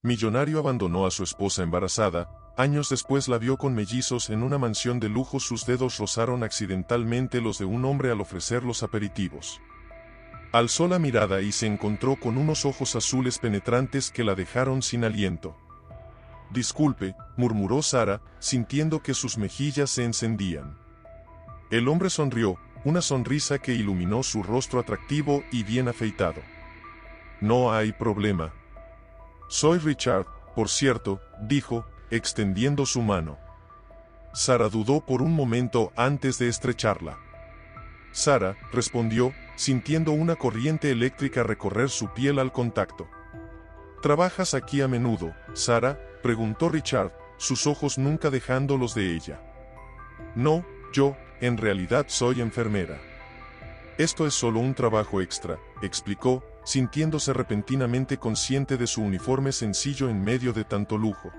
Millonario abandonó a su esposa embarazada, años después la vio con mellizos en una mansión de lujo. Sus dedos rozaron accidentalmente los de un hombre al ofrecer los aperitivos. Alzó la mirada y se encontró con unos ojos azules penetrantes que la dejaron sin aliento. «Disculpe», murmuró Sara, sintiendo que sus mejillas se encendían. El hombre sonrió, una sonrisa que iluminó su rostro atractivo y bien afeitado. «No hay problema. Soy Richard, por cierto», dijo, extendiendo su mano. Sara dudó por un momento antes de estrecharla. «Sara», respondió, sintiendo una corriente eléctrica recorrer su piel al contacto. «¿Trabajas aquí a menudo, Sara?», preguntó Richard, sus ojos nunca dejando los de ella. «No, yo, en realidad soy enfermera. Esto es solo un trabajo extra», explicó, sintiéndose repentinamente consciente de su uniforme sencillo en medio de tanto lujo.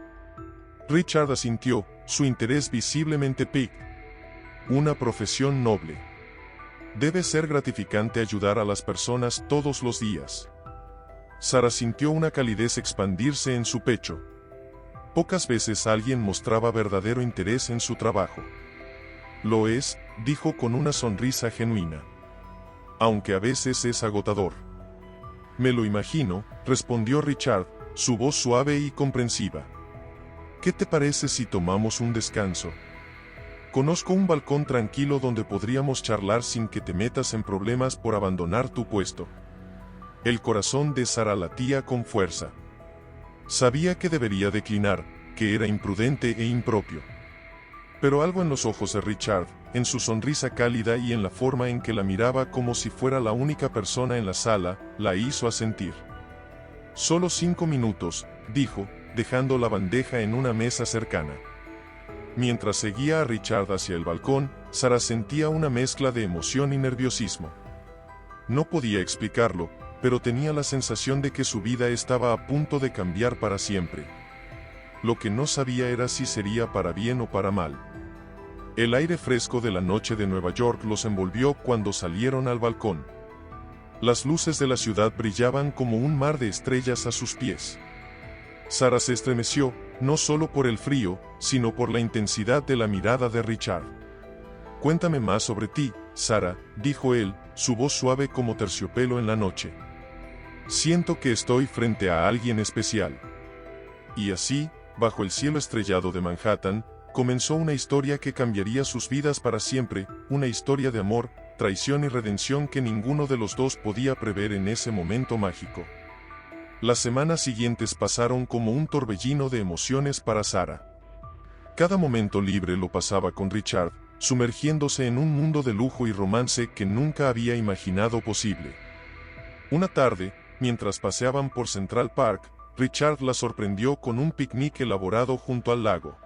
Richard asintió, su interés visiblemente pic. «Una profesión noble. Debe ser gratificante ayudar a las personas todos los días». Sara sintió una calidez expandirse en su pecho. Pocas veces alguien mostraba verdadero interés en su trabajo. «Lo es», dijo con una sonrisa genuina. «Aunque a veces es agotador». «Me lo imagino», respondió Richard, su voz suave y comprensiva. «¿Qué te parece si tomamos un descanso? Conozco un balcón tranquilo donde podríamos charlar sin que te metas en problemas por abandonar tu puesto». El corazón de Sara latía con fuerza. Sabía que debería declinar, que era imprudente e impropio. Pero algo en los ojos de Richard, en su sonrisa cálida y en la forma en que la miraba como si fuera la única persona en la sala, la hizo asentir. «Solo 5 minutos», dijo, dejando la bandeja en una mesa cercana. Mientras seguía a Richard hacia el balcón, Sara sentía una mezcla de emoción y nerviosismo. No podía explicarlo, pero tenía la sensación de que su vida estaba a punto de cambiar para siempre. Lo que no sabía era si sería para bien o para mal. El aire fresco de la noche de Nueva York los envolvió cuando salieron al balcón. Las luces de la ciudad brillaban como un mar de estrellas a sus pies. Sara se estremeció, no solo por el frío, sino por la intensidad de la mirada de Richard. «Cuéntame más sobre ti, Sara», dijo él, su voz suave como terciopelo en la noche. «Siento que estoy frente a alguien especial». Y así, bajo el cielo estrellado de Manhattan, comenzó una historia que cambiaría sus vidas para siempre, una historia de amor, traición y redención que ninguno de los dos podía prever en ese momento mágico. Las semanas siguientes pasaron como un torbellino de emociones para Sara. Cada momento libre lo pasaba con Richard, sumergiéndose en un mundo de lujo y romance que nunca había imaginado posible. Una tarde, mientras paseaban por Central Park, Richard la sorprendió con un picnic elaborado junto al lago.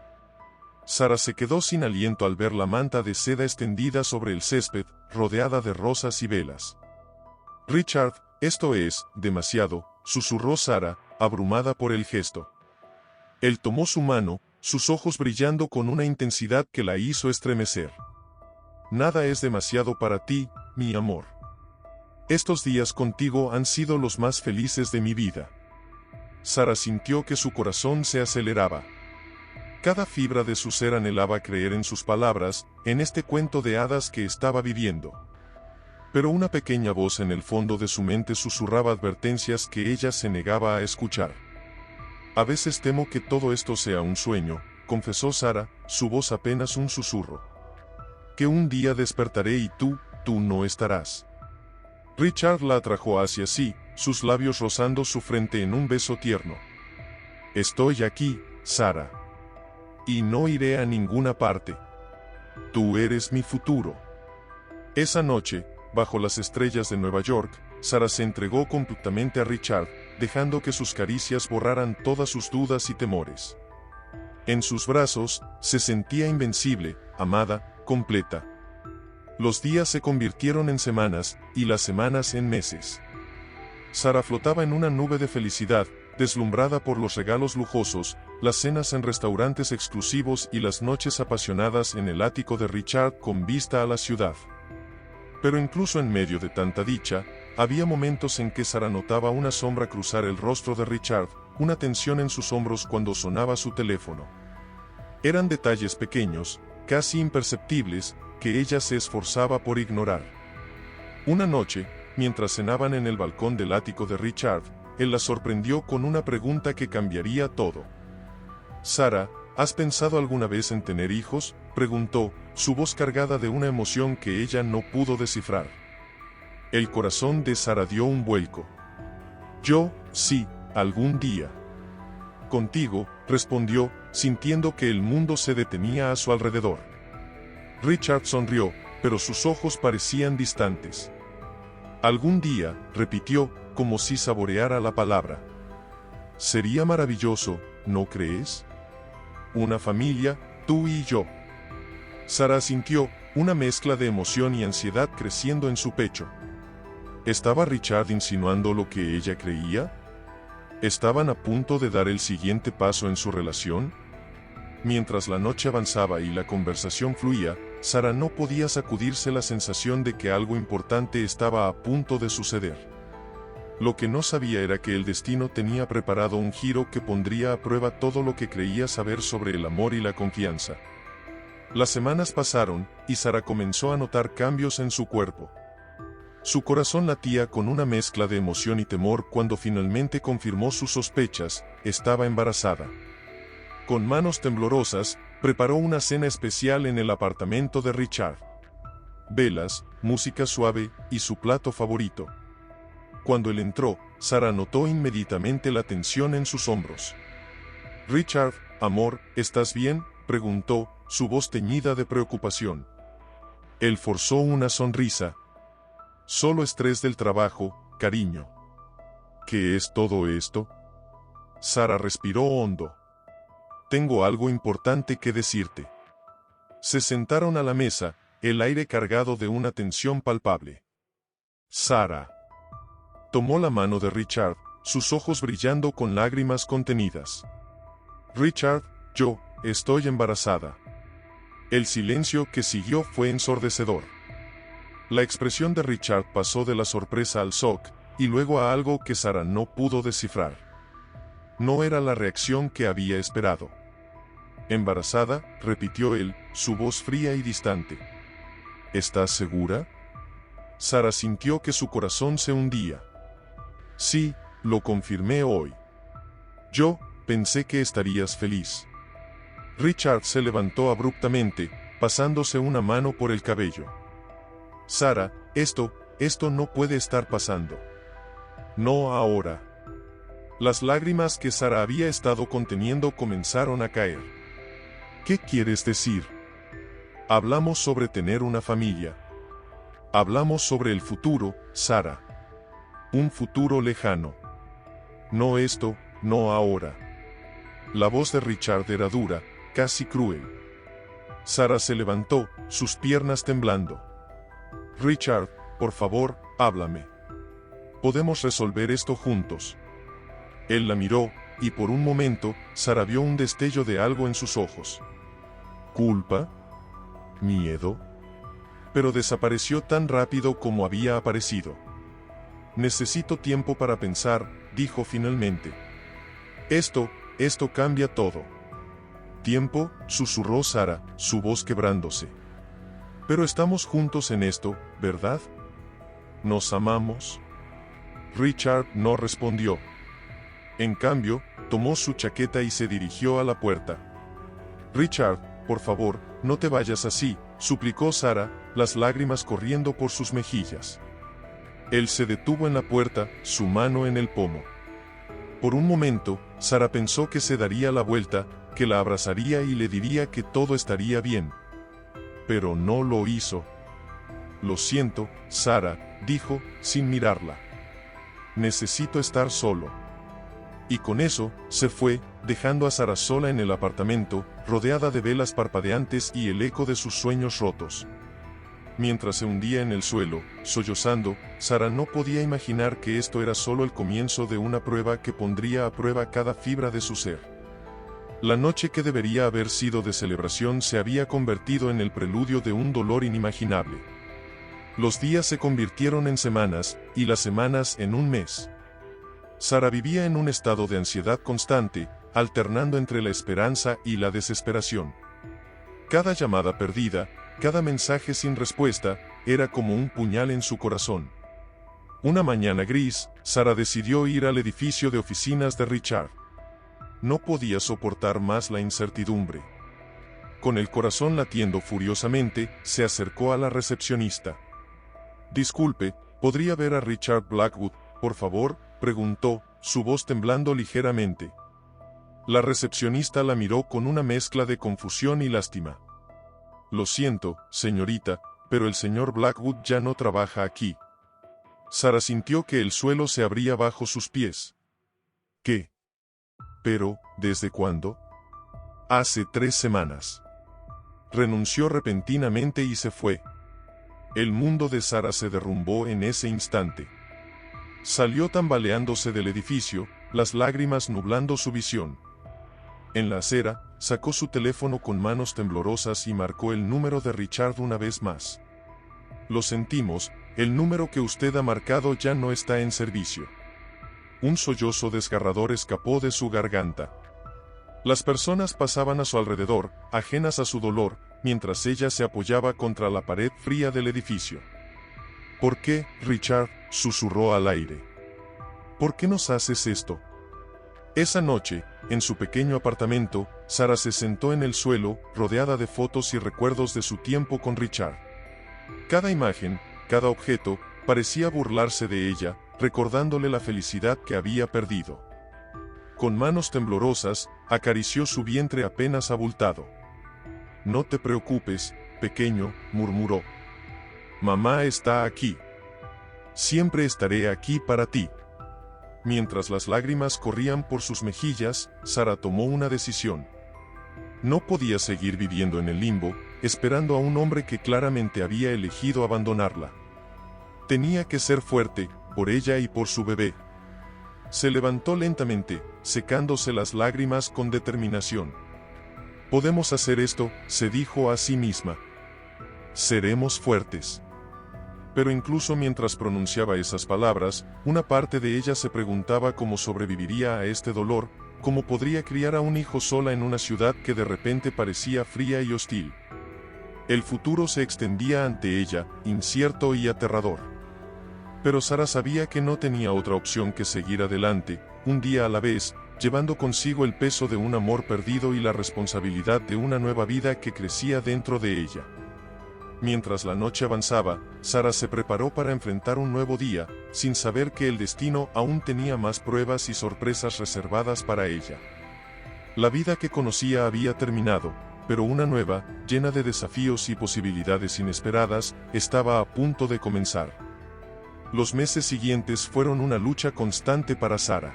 Sara se quedó sin aliento al ver la manta de seda extendida sobre el césped, rodeada de rosas y velas. «Richard, esto es demasiado», susurró Sara, abrumada por el gesto. Él tomó su mano, sus ojos brillando con una intensidad que la hizo estremecer. «Nada es demasiado para ti, mi amor. Estos días contigo han sido los más felices de mi vida». Sara sintió que su corazón se aceleraba. Cada fibra de su ser anhelaba creer en sus palabras, en este cuento de hadas que estaba viviendo. Pero una pequeña voz en el fondo de su mente susurraba advertencias que ella se negaba a escuchar. «A veces temo que todo esto sea un sueño», confesó Sara, su voz apenas un susurro. «Que un día despertaré y tú no estarás». Richard la atrajo hacia sí, sus labios rozando su frente en un beso tierno. «Estoy aquí, Sara. Y no iré a ninguna parte. Tú eres mi futuro». Esa noche, bajo las estrellas de Nueva York, Sara se entregó completamente a Richard, dejando que sus caricias borraran todas sus dudas y temores. En sus brazos, se sentía invencible, amada, completa. Los días se convirtieron en semanas, y las semanas en meses. Sara flotaba en una nube de felicidad, deslumbrada por los regalos lujosos, las cenas en restaurantes exclusivos y las noches apasionadas en el ático de Richard con vista a la ciudad. Pero incluso en medio de tanta dicha, Había momentos en que Sara notaba una sombra cruzar el rostro de Richard, una tensión en sus hombros cuando sonaba su teléfono. Eran detalles pequeños, casi imperceptibles, que ella se esforzaba por ignorar. Una noche, mientras cenaban en el balcón del ático de Richard, él la sorprendió con una pregunta que cambiaría todo. «Sara, ¿has pensado alguna vez en tener hijos?», preguntó, su voz cargada de una emoción que ella no pudo descifrar. El corazón de Sara dio un vuelco. «Yo, sí, algún día». «Contigo», respondió, sintiendo que el mundo se detenía a su alrededor. Richard sonrió, pero sus ojos parecían distantes. «Algún día», repitió, como si saboreara la palabra. «Sería maravilloso, ¿no crees? Una familia, tú y yo». Sara sintió una mezcla de emoción y ansiedad creciendo en su pecho. ¿Estaba Richard insinuando lo que ella creía? ¿Estaban a punto de dar el siguiente paso en su relación? Mientras la noche avanzaba y la conversación fluía, Sara no podía sacudirse la sensación de que algo importante estaba a punto de suceder. Lo que no sabía era que el destino tenía preparado un giro que pondría a prueba todo lo que creía saber sobre el amor y la confianza. Las semanas pasaron, y Sara comenzó a notar cambios en su cuerpo. Su corazón latía con una mezcla de emoción y temor cuando finalmente confirmó sus sospechas: estaba embarazada. Con manos temblorosas, preparó una cena especial en el apartamento de Richard. Velas, música suave, y su plato favorito. Cuando él entró, Sara notó inmediatamente la tensión en sus hombros. «Richard, amor, ¿estás bien?», preguntó, su voz teñida de preocupación. Él forzó una sonrisa. «Solo estrés del trabajo, cariño». «¿Qué es todo esto?». Sara respiró hondo. «Tengo algo importante que decirte». Se sentaron a la mesa, el aire cargado de una tensión palpable. Sara tomó la mano de Richard, sus ojos brillando con lágrimas contenidas. «Richard, yo estoy embarazada». El silencio que siguió fue ensordecedor. La expresión de Richard pasó de la sorpresa al shock, y luego a algo que Sara no pudo descifrar. No era la reacción que había esperado. «¿Embarazada?», repitió él, su voz fría y distante. «¿Estás segura?». Sara sintió que su corazón se hundía. «Sí, lo confirmé hoy». «Yo pensé que estarías feliz». Richard se levantó abruptamente, pasándose una mano por el cabello. «Sara, esto no puede estar pasando». «No ahora». Las lágrimas que Sara había estado conteniendo comenzaron a caer. «¿Qué quieres decir?». «Hablamos sobre tener una familia. Hablamos sobre el futuro, Sara. Un futuro lejano. No esto, no ahora». La voz de Richard era dura, casi cruel. Sara se levantó, sus piernas temblando. «Richard, por favor, háblame. Podemos resolver esto juntos». Él la miró, y por un momento, Sara vio un destello de algo en sus ojos. ¿Culpa? ¿Miedo? Pero desapareció tan rápido como había aparecido. «Necesito tiempo para pensar», dijo finalmente. Esto cambia todo». «¿Tiempo?», susurró Sara, su voz quebrándose. «Pero estamos juntos en esto, ¿verdad? ¿Nos amamos?». Richard no respondió. En cambio, tomó su chaqueta y se dirigió a la puerta. «Richard, por favor, no te vayas así», suplicó Sara, las lágrimas corriendo por sus mejillas. Él se detuvo en la puerta, su mano en el pomo. Por un momento, Sara pensó que se daría la vuelta, que la abrazaría y le diría que todo estaría bien. Pero no lo hizo. «Lo siento, Sara», dijo, sin mirarla. «Necesito estar solo». Y con eso, se fue, dejando a Sara sola en el apartamento, rodeada de velas parpadeantes y el eco de sus sueños rotos. Mientras se hundía en el suelo, sollozando, Sara no podía imaginar que esto era solo el comienzo de una prueba que pondría a prueba cada fibra de su ser. La noche que debería haber sido de celebración se había convertido en el preludio de un dolor inimaginable. Los días se convirtieron en semanas, y las semanas en un mes. Sara vivía en un estado de ansiedad constante, alternando entre la esperanza y la desesperación. Cada llamada perdida, cada mensaje sin respuesta, era como un puñal en su corazón. Una mañana gris, Sara decidió ir al edificio de oficinas de Richard. No podía soportar más la incertidumbre. Con el corazón latiendo furiosamente, se acercó a la recepcionista. «Disculpe, ¿podría ver a Richard Blackwood, por favor?», preguntó, su voz temblando ligeramente. La recepcionista la miró con una mezcla de confusión y lástima. «Lo siento, señorita, pero el señor Blackwood ya no trabaja aquí». Sara sintió que el suelo se abría bajo sus pies. ¿Qué? ¿Pero, desde cuándo? Hace 3 semanas. Renunció repentinamente y se fue. El mundo de Sara se derrumbó en ese instante. Salió tambaleándose del edificio, las lágrimas nublando su visión. En la acera, sacó su teléfono con manos temblorosas y marcó el número de Richard una vez más. «Lo sentimos, el número que usted ha marcado ya no está en servicio». Un sollozo desgarrador escapó de su garganta. Las personas pasaban a su alrededor, ajenas a su dolor, mientras ella se apoyaba contra la pared fría del edificio. «¿Por qué, Richard?», susurró al aire. «¿Por qué nos haces esto?». Esa noche, en su pequeño apartamento, Sara se sentó en el suelo, rodeada de fotos y recuerdos de su tiempo con Richard. Cada imagen, cada objeto, parecía burlarse de ella, recordándole la felicidad que había perdido. Con manos temblorosas, acarició su vientre apenas abultado. «No te preocupes, pequeño», murmuró. «Mamá está aquí. Siempre estaré aquí para ti». Mientras las lágrimas corrían por sus mejillas, Sara tomó una decisión. No podía seguir viviendo en el limbo, esperando a un hombre que claramente había elegido abandonarla. Tenía que ser fuerte, por ella y por su bebé. Se levantó lentamente, secándose las lágrimas con determinación. «Podemos hacer esto», se dijo a sí misma. «Seremos fuertes». Pero incluso mientras pronunciaba esas palabras, una parte de ella se preguntaba cómo sobreviviría a este dolor, cómo podría criar a un hijo sola en una ciudad que de repente parecía fría y hostil. El futuro se extendía ante ella, incierto y aterrador. Pero Sara sabía que no tenía otra opción que seguir adelante, un día a la vez, llevando consigo el peso de un amor perdido y la responsabilidad de una nueva vida que crecía dentro de ella. Mientras la noche avanzaba, Sara se preparó para enfrentar un nuevo día, sin saber que el destino aún tenía más pruebas y sorpresas reservadas para ella. La vida que conocía había terminado, pero una nueva, llena de desafíos y posibilidades inesperadas, estaba a punto de comenzar. Los meses siguientes fueron una lucha constante para Sara.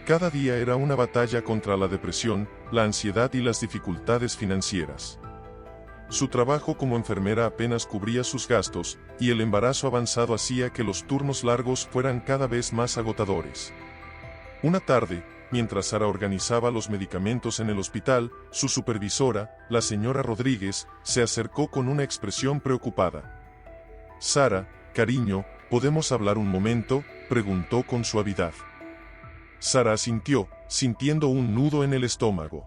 Cada día era una batalla contra la depresión, la ansiedad y las dificultades financieras. Su trabajo como enfermera apenas cubría sus gastos, y el embarazo avanzado hacía que los turnos largos fueran cada vez más agotadores. Una tarde, mientras Sara organizaba los medicamentos en el hospital, su supervisora, la señora Rodríguez, se acercó con una expresión preocupada. «Sara, cariño, ¿podemos hablar un momento?», preguntó con suavidad. Sara asintió, sintiendo un nudo en el estómago.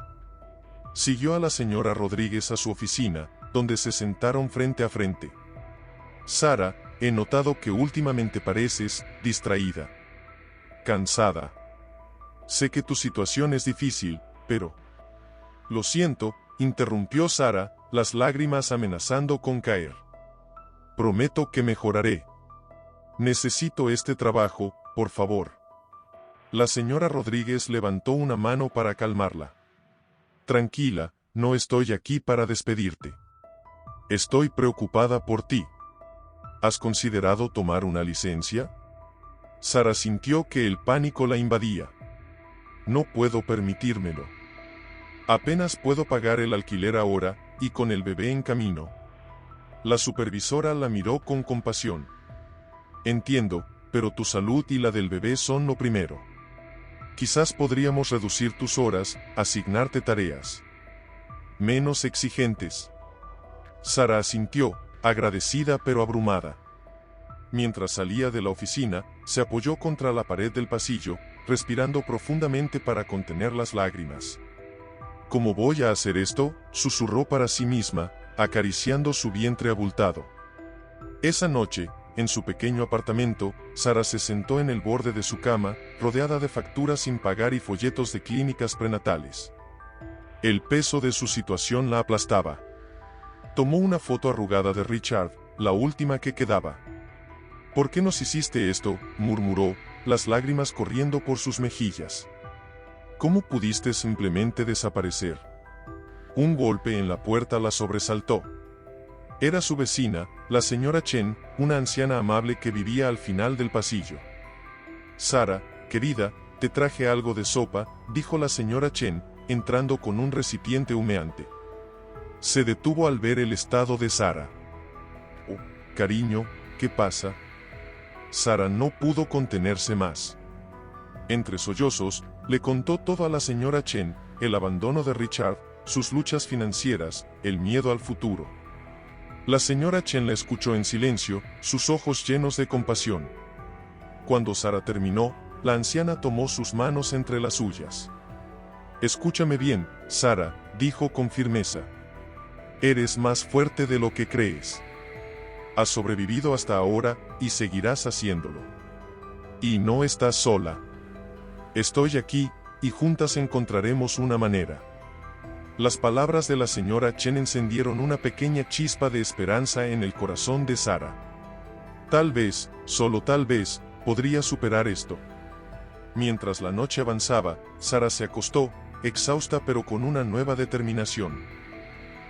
Siguió a la señora Rodríguez a su oficina, donde se sentaron frente a frente. «Sara, he notado que últimamente pareces distraída. Cansada. Sé que tu situación es difícil, pero...». «Lo siento», interrumpió Sara, las lágrimas amenazando con caer. «Prometo que mejoraré. Necesito este trabajo, por favor». La señora Rodríguez levantó una mano para calmarla. «Tranquila, no estoy aquí para despedirte. Estoy preocupada por ti. ¿Has considerado tomar una licencia?». Sara sintió que el pánico la invadía. «No puedo permitírmelo. Apenas puedo pagar el alquiler ahora, y con el bebé en camino». La supervisora la miró con compasión. «Entiendo, pero tu salud y la del bebé son lo primero. Quizás podríamos reducir tus horas, asignarte tareas menos exigentes». Sara asintió, agradecida pero abrumada. Mientras salía de la oficina, se apoyó contra la pared del pasillo, respirando profundamente para contener las lágrimas. ¿Cómo voy a hacer esto?, susurró para sí misma, acariciando su vientre abultado. Esa noche, en su pequeño apartamento, Sara se sentó en el borde de su cama, rodeada de facturas sin pagar y folletos de clínicas prenatales. El peso de su situación la aplastaba. Tomó una foto arrugada de Richard, la última que quedaba. «¿Por qué nos hiciste esto?», murmuró, las lágrimas corriendo por sus mejillas. «¿Cómo pudiste simplemente desaparecer?». Un golpe en la puerta la sobresaltó. Era su vecina, la señora Chen, una anciana amable que vivía al final del pasillo. «Sara, querida, te traje algo de sopa», dijo la señora Chen, entrando con un recipiente humeante. Se detuvo al ver el estado de Sara. «Oh, cariño, ¿qué pasa?». Sara no pudo contenerse más. Entre sollozos, le contó todo a la señora Chen, el abandono de Richard, sus luchas financieras, el miedo al futuro. La señora Chen la escuchó en silencio, sus ojos llenos de compasión. Cuando Sara terminó, la anciana tomó sus manos entre las suyas. «Escúchame bien, Sara», dijo con firmeza. «Eres más fuerte de lo que crees. Has sobrevivido hasta ahora, y seguirás haciéndolo. Y no estás sola. Estoy aquí, y juntas encontraremos una manera». Las palabras de la señora Chen encendieron una pequeña chispa de esperanza en el corazón de Sara. Tal vez, solo tal vez, podría superar esto. Mientras la noche avanzaba, Sara se acostó, exhausta pero con una nueva determinación.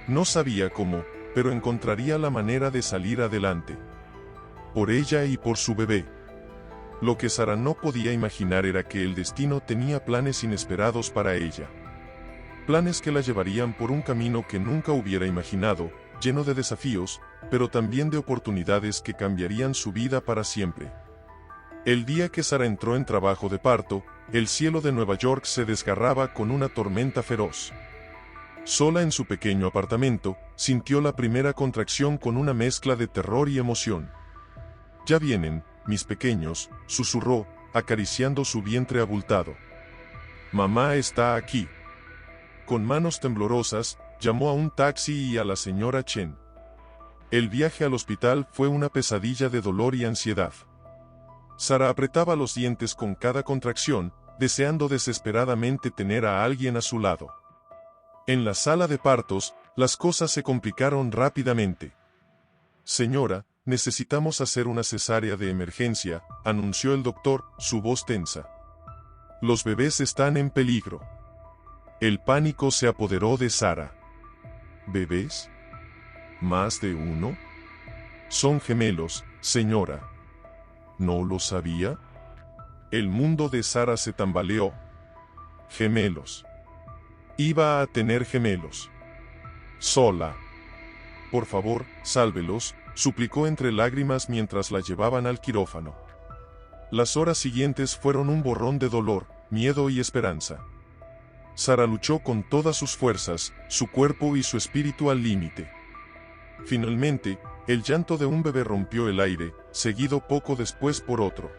No sabía cómo, pero encontraría la manera de salir adelante. Por ella y por su bebé. Lo que Sara no podía imaginar era que el destino tenía planes inesperados para ella. Planes que la llevarían por un camino que nunca hubiera imaginado, lleno de desafíos, pero también de oportunidades que cambiarían su vida para siempre. El día que Sara entró en trabajo de parto, el cielo de Nueva York se desgarraba con una tormenta feroz. Sola en su pequeño apartamento, sintió la primera contracción con una mezcla de terror y emoción. «Ya vienen, mis pequeños», susurró, acariciando su vientre abultado. «Mamá está aquí». Con manos temblorosas, llamó a un taxi y a la señora Chen. El viaje al hospital fue una pesadilla de dolor y ansiedad. Sara apretaba los dientes con cada contracción, deseando desesperadamente tener a alguien a su lado. En la sala de partos, las cosas se complicaron rápidamente. «Señora, necesitamos hacer una cesárea de emergencia», anunció el doctor, su voz tensa. «Los bebés están en peligro». El pánico se apoderó de Sara. «¿Bebés? ¿Más de uno? Son gemelos, señora». «¿No lo sabía?». El mundo de Sara se tambaleó. «Gemelos. Iba a tener gemelos. Sola. Por favor, sálvelos», suplicó entre lágrimas mientras la llevaban al quirófano. Las horas siguientes fueron un borrón de dolor, miedo y esperanza. Sara luchó con todas sus fuerzas, su cuerpo y su espíritu al límite. Finalmente, el llanto de un bebé rompió el aire, seguido poco después por otro.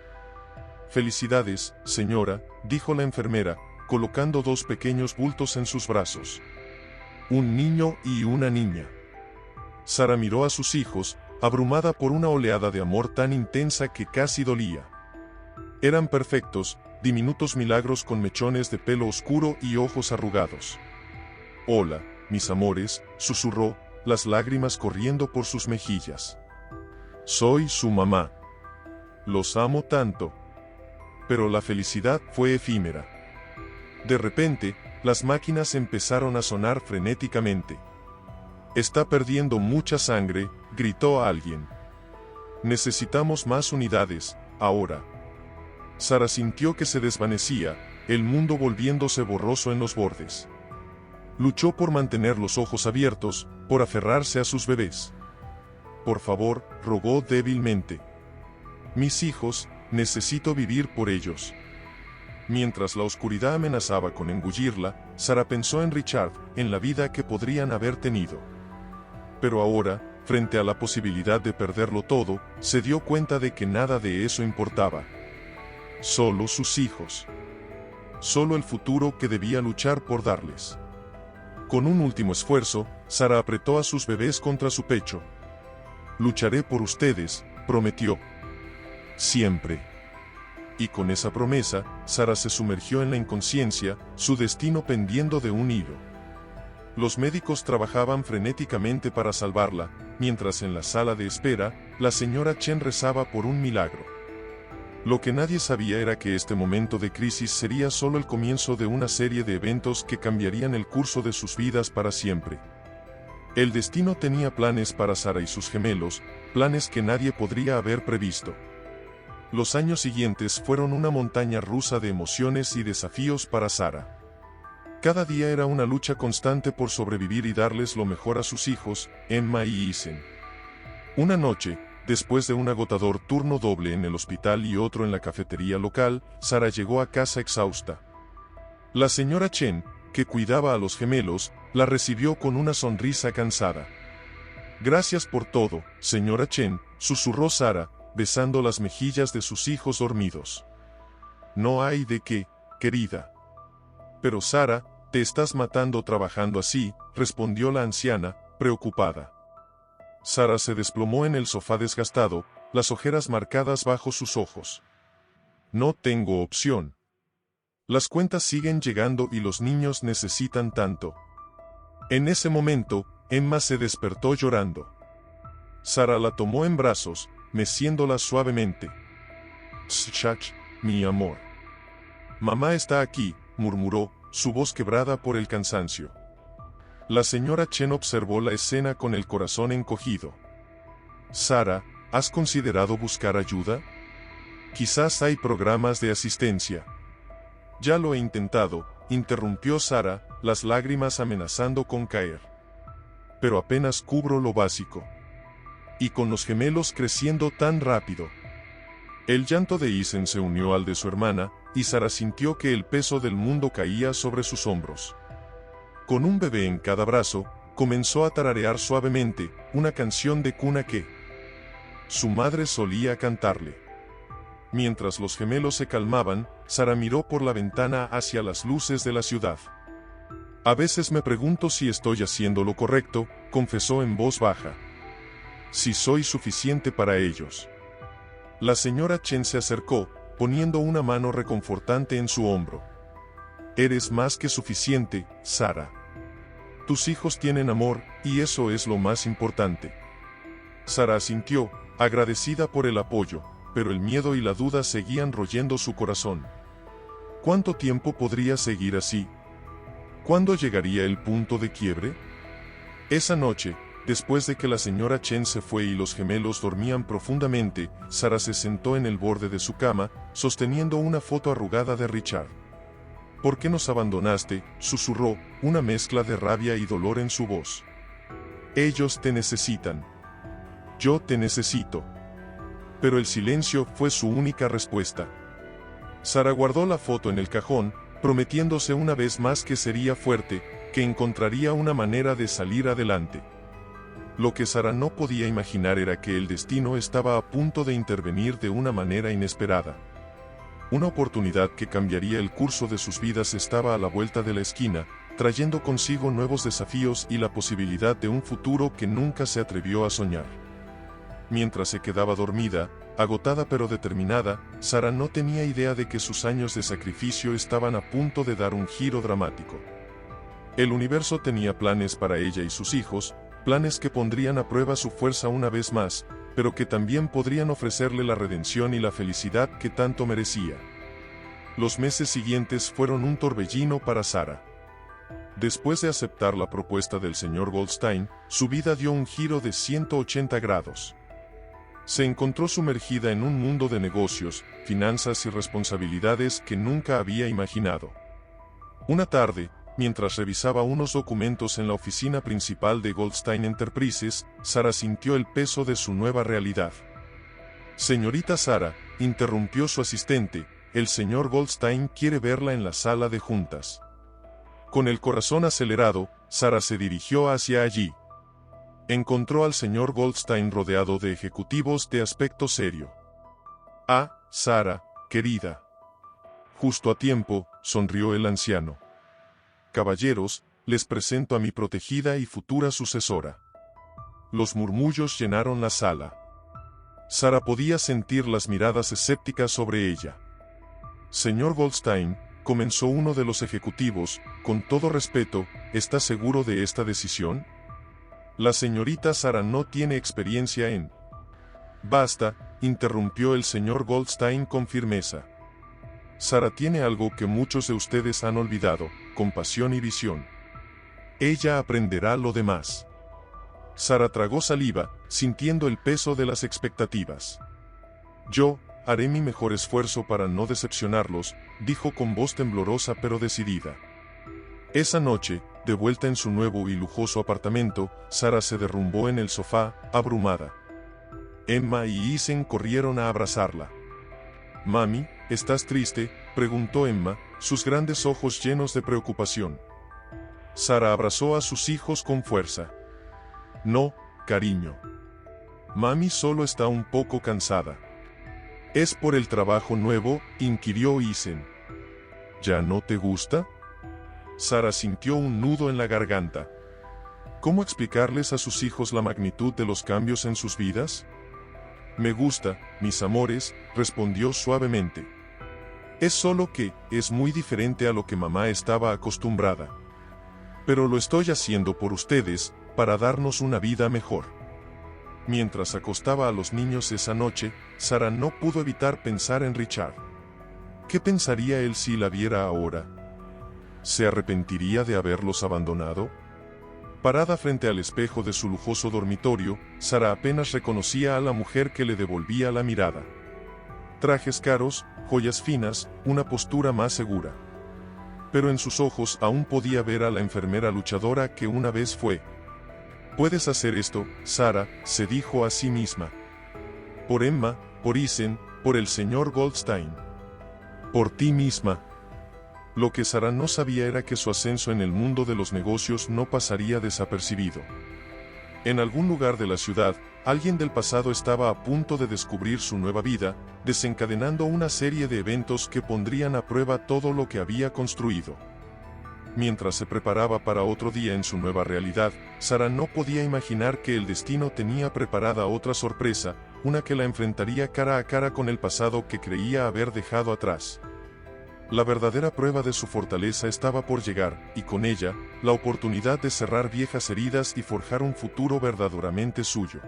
«Felicidades, señora», dijo la enfermera, colocando dos pequeños bultos en sus brazos. Un niño y una niña. Sara miró a sus hijos, abrumada por una oleada de amor tan intensa que casi dolía. Eran perfectos, diminutos milagros con mechones de pelo oscuro y ojos arrugados. «Hola, mis amores», susurró, las lágrimas corriendo por sus mejillas. «Soy su mamá. Los amo tanto». Pero la felicidad fue efímera. De repente, las máquinas empezaron a sonar frenéticamente. «Está perdiendo mucha sangre», gritó alguien. «Necesitamos más unidades, ahora». Sara sintió que se desvanecía, el mundo volviéndose borroso en los bordes. Luchó por mantener los ojos abiertos, por aferrarse a sus bebés. «Por favor», rogó débilmente. «Mis hijos, necesito vivir por ellos». Mientras la oscuridad amenazaba con engullirla, Sara pensó en Richard, en la vida que podrían haber tenido. Pero ahora, frente a la posibilidad de perderlo todo, se dio cuenta de que nada de eso importaba. Solo sus hijos. Solo el futuro que debía luchar por darles. Con un último esfuerzo, Sara apretó a sus bebés contra su pecho. «Lucharé por ustedes», prometió. «Siempre». Y con esa promesa, Sara se sumergió en la inconsciencia, su destino pendiendo de un hilo. Los médicos trabajaban frenéticamente para salvarla, mientras en la sala de espera, la señora Chen rezaba por un milagro. Lo que nadie sabía era que este momento de crisis sería solo el comienzo de una serie de eventos que cambiarían el curso de sus vidas para siempre. El destino tenía planes para Sara y sus gemelos, planes que nadie podría haber previsto. Los años siguientes fueron una montaña rusa de emociones y desafíos para Sara. Cada día era una lucha constante por sobrevivir y darles lo mejor a sus hijos, Emma y Isen. Una noche, después de un agotador turno doble en el hospital y otro en la cafetería local, Sara llegó a casa exhausta. La señora Chen, que cuidaba a los gemelos, la recibió con una sonrisa cansada. «Gracias por todo, señora Chen», susurró Sara, besando las mejillas de sus hijos dormidos. «No hay de qué, querida». «Pero Sara, te estás matando trabajando así», respondió la anciana, preocupada. Sara se desplomó en el sofá desgastado, las ojeras marcadas bajo sus ojos. «No tengo opción. Las cuentas siguen llegando y los niños necesitan tanto». En ese momento, Emma se despertó llorando. Sara la tomó en brazos, meciéndola suavemente. «Shach, mi amor. Mamá está aquí», murmuró, su voz quebrada por el cansancio. La señora Chen observó la escena con el corazón encogido. «Sara, ¿has considerado buscar ayuda? Quizás hay programas de asistencia». «Ya lo he intentado», interrumpió Sara, las lágrimas amenazando con caer. «Pero apenas cubro lo básico. Y con los gemelos creciendo tan rápido». El llanto de Isen se unió al de su hermana, y Sara sintió que el peso del mundo caía sobre sus hombros. Con un bebé en cada brazo, comenzó a tararear suavemente, una canción de cuna que su madre solía cantarle. Mientras los gemelos se calmaban, Sara miró por la ventana hacia las luces de la ciudad. «A veces me pregunto si estoy haciendo lo correcto», confesó en voz baja. «Si soy suficiente para ellos». La señora Chen se acercó, poniendo una mano reconfortante en su hombro. «Eres más que suficiente, Sara. Tus hijos tienen amor, y eso es lo más importante». Sara asintió, agradecida por el apoyo, pero el miedo y la duda seguían royendo su corazón. ¿Cuánto tiempo podría seguir así? ¿Cuándo llegaría el punto de quiebre? Esa noche, después de que la señora Chen se fue y los gemelos dormían profundamente, Sara se sentó en el borde de su cama, sosteniendo una foto arrugada de Richard. «¿Por qué nos abandonaste?», susurró, una mezcla de rabia y dolor en su voz. «Ellos te necesitan. Yo te necesito». Pero el silencio fue su única respuesta. Sara guardó la foto en el cajón, prometiéndose una vez más que sería fuerte, que encontraría una manera de salir adelante. Lo que Sara no podía imaginar era que el destino estaba a punto de intervenir de una manera inesperada. Una oportunidad que cambiaría el curso de sus vidas estaba a la vuelta de la esquina, trayendo consigo nuevos desafíos y la posibilidad de un futuro que nunca se atrevió a soñar. Mientras se quedaba dormida, agotada pero determinada, Sara no tenía idea de que sus años de sacrificio estaban a punto de dar un giro dramático. El universo tenía planes para ella y sus hijos, planes que pondrían a prueba su fuerza una vez más, pero que también podrían ofrecerle la redención y la felicidad que tanto merecía. Los meses siguientes fueron un torbellino para Sara. Después de aceptar la propuesta del señor Goldstein, su vida dio un giro de 180 grados. Se encontró sumergida en un mundo de negocios, finanzas y responsabilidades que nunca había imaginado. Una tarde, mientras revisaba unos documentos en la oficina principal de Goldstein Enterprises, Sara sintió el peso de su nueva realidad. «Señorita Sara», interrumpió su asistente, «el señor Goldstein quiere verla en la sala de juntas». Con el corazón acelerado, Sara se dirigió hacia allí. Encontró al señor Goldstein rodeado de ejecutivos de aspecto serio. «Ah, Sara, querida». Justo a tiempo, sonrió el anciano. «Caballeros, les presento a mi protegida y futura sucesora». Los murmullos llenaron la sala. Sara podía sentir las miradas escépticas sobre ella. «Señor Goldstein», comenzó uno de los ejecutivos, con todo respeto, ¿está seguro de esta decisión? La señorita Sara no tiene experiencia en... Basta, interrumpió el señor Goldstein con firmeza. Sara tiene algo que muchos de ustedes han olvidado, compasión y visión. Ella aprenderá lo demás. Sara tragó saliva, sintiendo el peso de las expectativas. Yo haré mi mejor esfuerzo para no decepcionarlos, dijo con voz temblorosa pero decidida. Esa noche, de vuelta en su nuevo y lujoso apartamento, Sara se derrumbó en el sofá, abrumada. Emma y Isen corrieron a abrazarla. «Mami, ¿estás triste?», preguntó Emma, sus grandes ojos llenos de preocupación. Sara abrazó a sus hijos con fuerza. «No, cariño. Mami solo está un poco cansada». «¿Es por el trabajo nuevo?», inquirió Isen. «¿Ya no te gusta?». Sara sintió un nudo en la garganta. ¿Cómo explicarles a sus hijos la magnitud de los cambios en sus vidas? «Me gusta, mis amores», respondió suavemente. «Es solo que, es muy diferente a lo que mamá estaba acostumbrada. Pero lo estoy haciendo por ustedes, para darnos una vida mejor». Mientras acostaba a los niños esa noche, Sara no pudo evitar pensar en Richard. ¿Qué pensaría él si la viera ahora? ¿Se arrepentiría de haberlos abandonado? Parada frente al espejo de su lujoso dormitorio, Sara apenas reconocía a la mujer que le devolvía la mirada. Trajes caros, joyas finas, una postura más segura. Pero en sus ojos aún podía ver a la enfermera luchadora que una vez fue. «Puedes hacer esto, Sara», se dijo a sí misma. «Por Emma, por Isen, por el señor Goldstein. Por ti misma». Lo que Sara no sabía era que su ascenso en el mundo de los negocios no pasaría desapercibido. En algún lugar de la ciudad, alguien del pasado estaba a punto de descubrir su nueva vida, desencadenando una serie de eventos que pondrían a prueba todo lo que había construido. Mientras se preparaba para otro día en su nueva realidad, Sara no podía imaginar que el destino tenía preparada otra sorpresa, una que la enfrentaría cara a cara con el pasado que creía haber dejado atrás. La verdadera prueba de su fortaleza estaba por llegar, y con ella, la oportunidad de cerrar viejas heridas y forjar un futuro verdaderamente suyo.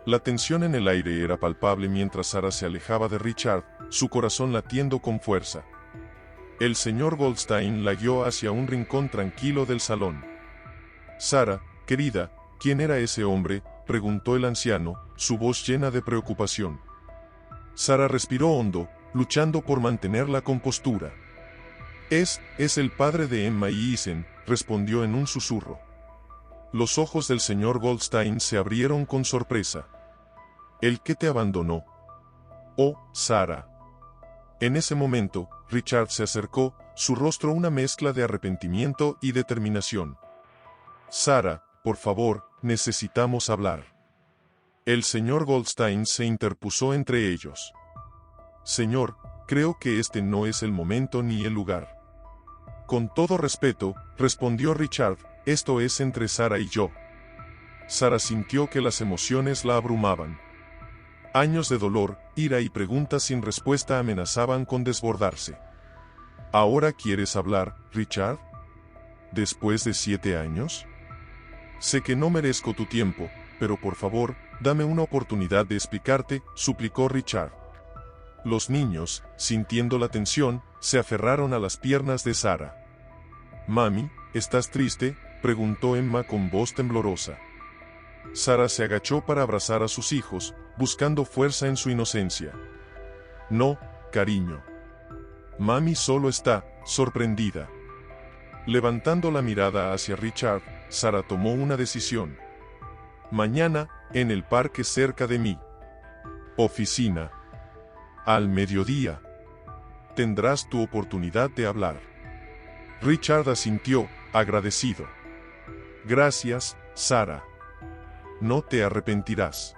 La tensión en el aire era palpable mientras Sara se alejaba de Richard, su corazón latiendo con fuerza. El señor Goldstein la guió hacia un rincón tranquilo del salón. «Sara, querida, ¿quién era ese hombre?», preguntó el anciano, su voz llena de preocupación. Sara respiró hondo, luchando por mantener la compostura. Es el padre de Emma y Isen», respondió en un susurro. Los ojos del señor Goldstein se abrieron con sorpresa. «¿El que te abandonó?». «Oh, Sara». En ese momento, Richard se acercó, su rostro una mezcla de arrepentimiento y determinación. «Sara, por favor, necesitamos hablar». El señor Goldstein se interpuso entre ellos. «Señor, creo que este no es el momento ni el lugar». «Con todo respeto», respondió Richard, «esto es entre Sara y yo». Sara sintió que las emociones la abrumaban. Años de dolor, ira y preguntas sin respuesta amenazaban con desbordarse. «¿Ahora quieres hablar, Richard? ¿Después de 7 años? Sé que no merezco tu tiempo, pero por favor, dame una oportunidad de explicarte», suplicó Richard. Los niños, sintiendo la tensión, se aferraron a las piernas de Sara. «Mami, ¿estás triste?», preguntó Emma con voz temblorosa. Sara se agachó para abrazar a sus hijos, buscando fuerza en su inocencia. «No, cariño. Mami solo está sorprendida». Levantando la mirada hacia Richard, Sara tomó una decisión. «Mañana, en el parque cerca de mi oficina. Al mediodía. Tendrás tu oportunidad de hablar». Richard asintió, agradecido. «Gracias, Sara». no te arrepentirás.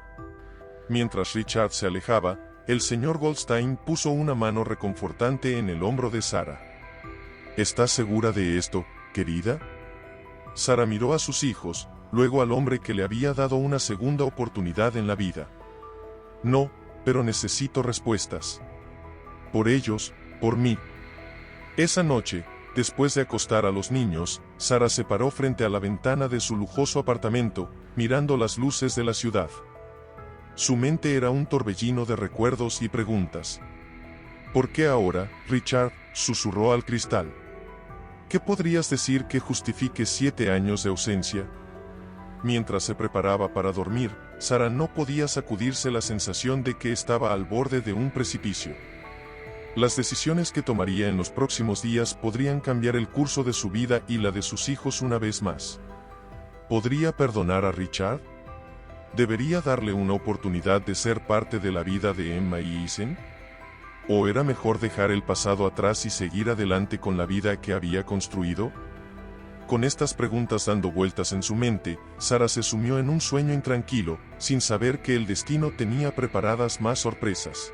Mientras Richard se alejaba, el señor Goldstein puso una mano reconfortante en el hombro de Sara. ¿Estás segura de esto, querida? Sara miró a sus hijos, luego al hombre que le había dado una segunda oportunidad en la vida. No, pero necesito respuestas. Por ellos, por mí. Esa noche, después de acostar a los niños, Sara se paró frente a la ventana de su lujoso apartamento, mirando las luces de la ciudad. Su mente era un torbellino de recuerdos y preguntas. ¿Por qué ahora, Richard?, susurró al cristal. ¿Qué podrías decir que justifique 7 años de ausencia? Mientras se preparaba para dormir, Sara no podía sacudirse la sensación de que estaba al borde de un precipicio. Las decisiones que tomaría en los próximos días podrían cambiar el curso de su vida y la de sus hijos una vez más. ¿Podría perdonar a Richard? ¿Debería darle una oportunidad de ser parte de la vida de Emma y Isen? ¿O era mejor dejar el pasado atrás y seguir adelante con la vida que había construido? Con estas preguntas dando vueltas en su mente, Sara se sumió en un sueño intranquilo, sin saber que el destino tenía preparadas más sorpresas.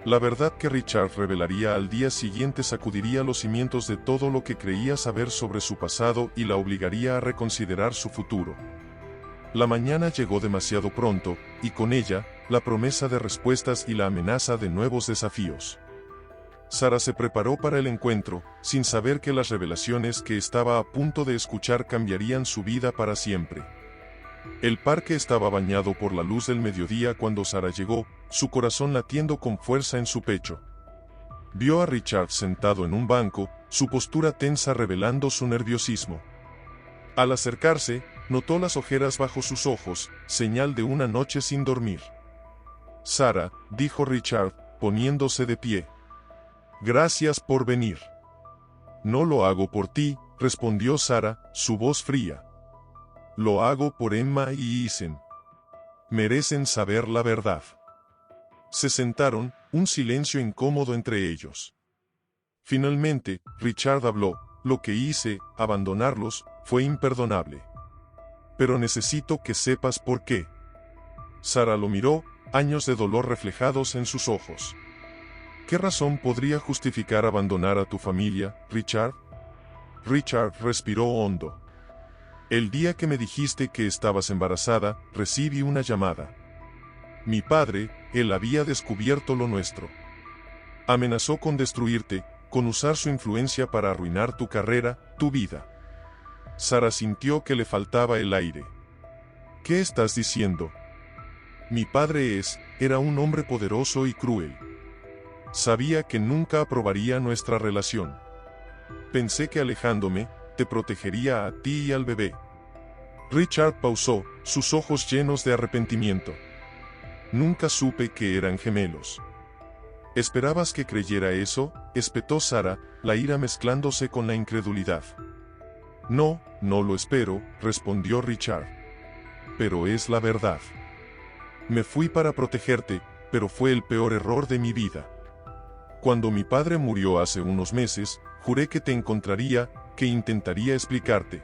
La verdad que Richard revelaría al día siguiente sacudiría los cimientos de todo lo que creía saber sobre su pasado y la obligaría a reconsiderar su futuro. La mañana llegó demasiado pronto, y con ella, la promesa de respuestas y la amenaza de nuevos desafíos. Sara se preparó para el encuentro, sin saber que las revelaciones que estaba a punto de escuchar cambiarían su vida para siempre. El parque estaba bañado por la luz del mediodía cuando Sara llegó, su corazón latiendo con fuerza en su pecho. Vio a Richard sentado en un banco, su postura tensa revelando su nerviosismo. Al acercarse, notó las ojeras bajo sus ojos, señal de una noche sin dormir. «Sara», dijo Richard, poniéndose de pie. «Gracias por venir». «No lo hago por ti», respondió Sara, su voz fría. «Lo hago por Emma y Isen. Merecen saber la verdad». Se sentaron, un silencio incómodo entre ellos. Finalmente, Richard habló. «Lo que hice, abandonarlos, fue imperdonable. Pero necesito que sepas por qué». Sara lo miró, años de dolor reflejados en sus ojos. «¿Qué razón podría justificar abandonar a tu familia, Richard?» Richard respiró hondo. «El día que me dijiste que estabas embarazada, recibí una llamada. Mi padre, él había descubierto lo nuestro. Amenazó con destruirte, con usar su influencia para arruinar tu carrera, tu vida». Sara sintió que le faltaba el aire. «¿Qué estás diciendo?» «Mi padre era un hombre poderoso y cruel. Sabía que nunca aprobaría nuestra relación. Pensé que alejándome, te protegería a ti y al bebé». Richard pausó, sus ojos llenos de arrepentimiento. «Nunca supe que eran gemelos». «¿Esperabas que creyera eso?», espetó Sara, la ira mezclándose con la incredulidad. «No, no lo espero», respondió Richard. «Pero es la verdad. Me fui para protegerte, pero fue el peor error de mi vida. Cuando mi padre murió hace unos meses, juré que te encontraría, que intentaría explicarte».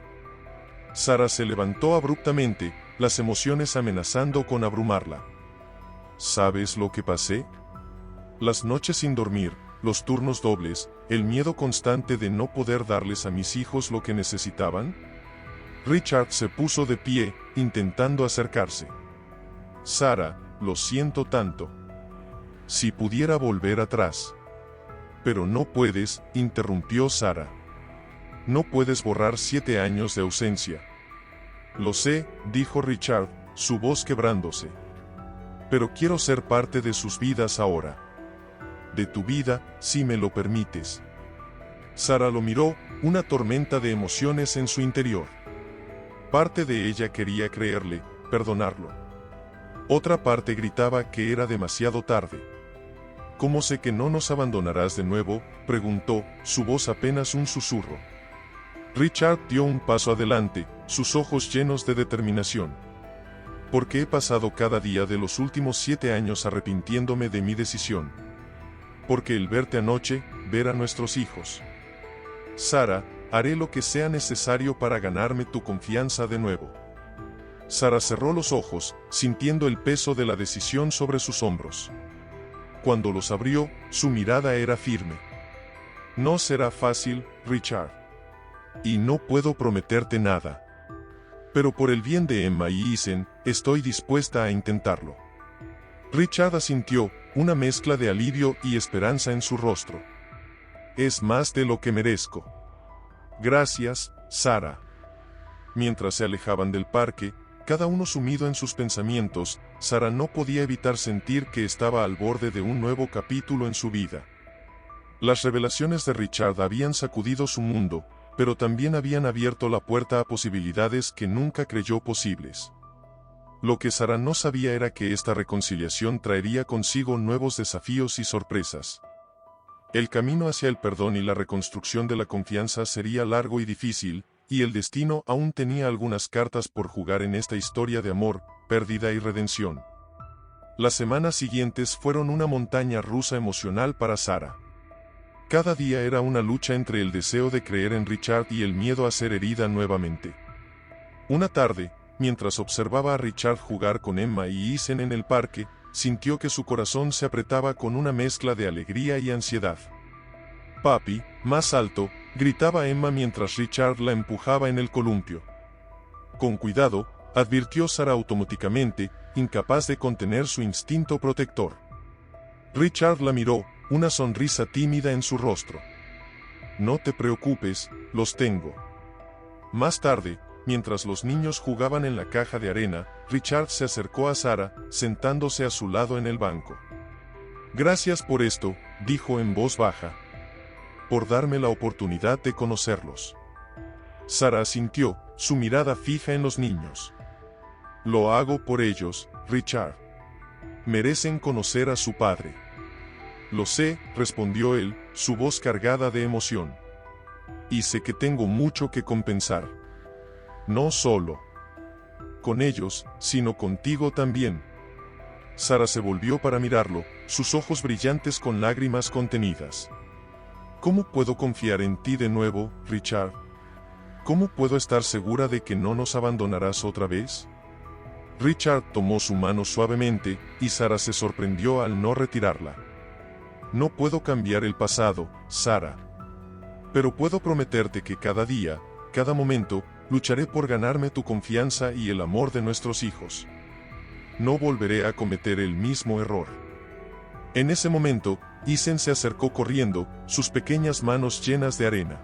Sara se levantó abruptamente, las emociones amenazando con abrumarla. «¿Sabes lo que pasé? Las noches sin dormir, los turnos dobles, el miedo constante de no poder darles a mis hijos lo que necesitaban». Richard se puso de pie, intentando acercarse. «Sara, lo siento tanto. Si pudiera volver atrás». «Pero no puedes», interrumpió Sara. «No puedes borrar 7 años de ausencia». «Lo sé», dijo Richard, su voz quebrándose. «Pero quiero ser parte de sus vidas ahora. De tu vida, si me lo permites». Sara lo miró, una tormenta de emociones en su interior. Parte de ella quería creerle, perdonarlo. Otra parte gritaba que era demasiado tarde. «¿Cómo sé que no nos abandonarás de nuevo?», preguntó, su voz apenas un susurro. Richard dio un paso adelante, sus ojos llenos de determinación. «Porque he pasado cada día de los últimos 7 años arrepintiéndome de mi decisión. Porque el verte anoche, ver a nuestros hijos. Sara, haré lo que sea necesario para ganarme tu confianza de nuevo». Sara cerró los ojos, sintiendo el peso de la decisión sobre sus hombros. Cuando los abrió, su mirada era firme. No será fácil, Richard. Y no puedo prometerte nada. Pero por el bien de Emma y Ethan, estoy dispuesta a intentarlo. Richard asintió, una mezcla de alivio y esperanza en su rostro. Es más de lo que merezco. Gracias, Sara. Mientras se alejaban del parque, cada uno sumido en sus pensamientos, Sara no podía evitar sentir que estaba al borde de un nuevo capítulo en su vida. Las revelaciones de Richard habían sacudido su mundo, pero también habían abierto la puerta a posibilidades que nunca creyó posibles. Lo que Sara no sabía era que esta reconciliación traería consigo nuevos desafíos y sorpresas. El camino hacia el perdón y la reconstrucción de la confianza sería largo y difícil, y el destino aún tenía algunas cartas por jugar en esta historia de amor, pérdida y redención. Las semanas siguientes fueron una montaña rusa emocional para Sara. Cada día era una lucha entre el deseo de creer en Richard y el miedo a ser herida nuevamente. Una tarde, mientras observaba a Richard jugar con Emma y Ethan en el parque, sintió que su corazón se apretaba con una mezcla de alegría y ansiedad. «Papi, más alto», gritaba Emma mientras Richard la empujaba en el columpio. Con cuidado, advirtió Sara automáticamente, incapaz de contener su instinto protector. Richard la miró, una sonrisa tímida en su rostro. «No te preocupes, los tengo». Más tarde, mientras los niños jugaban en la caja de arena, Richard se acercó a Sara, sentándose a su lado en el banco. «Gracias por esto», dijo en voz baja. «Por darme la oportunidad de conocerlos». Sara asintió, su mirada fija en los niños. «Lo hago por ellos, Richard. Merecen conocer a su padre». «Lo sé», respondió él, su voz cargada de emoción. «Y sé que tengo mucho que compensar. No solo con ellos, sino contigo también». Sara se volvió para mirarlo, sus ojos brillantes con lágrimas contenidas. «¿Cómo puedo confiar en ti de nuevo, Richard? ¿Cómo puedo estar segura de que no nos abandonarás otra vez?» Richard tomó su mano suavemente, y Sara se sorprendió al no retirarla. «No puedo cambiar el pasado, Sara. Pero puedo prometerte que cada día, cada momento, lucharé por ganarme tu confianza y el amor de nuestros hijos. No volveré a cometer el mismo error». En ese momento, Ethan se acercó corriendo, sus pequeñas manos llenas de arena.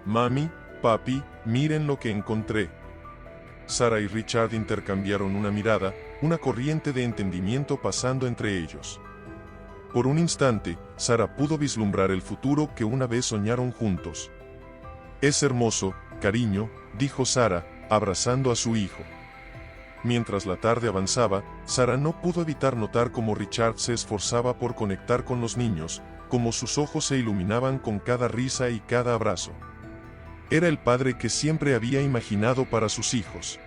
«Mami, papi, miren lo que encontré». Sara y Richard intercambiaron una mirada, una corriente de entendimiento pasando entre ellos. Por un instante, Sara pudo vislumbrar el futuro que una vez soñaron juntos. «Es hermoso, cariño», dijo Sara, abrazando a su hijo. Mientras la tarde avanzaba, Sara no pudo evitar notar cómo Richard se esforzaba por conectar con los niños, cómo sus ojos se iluminaban con cada risa y cada abrazo. Era el padre que siempre había imaginado para sus hijos.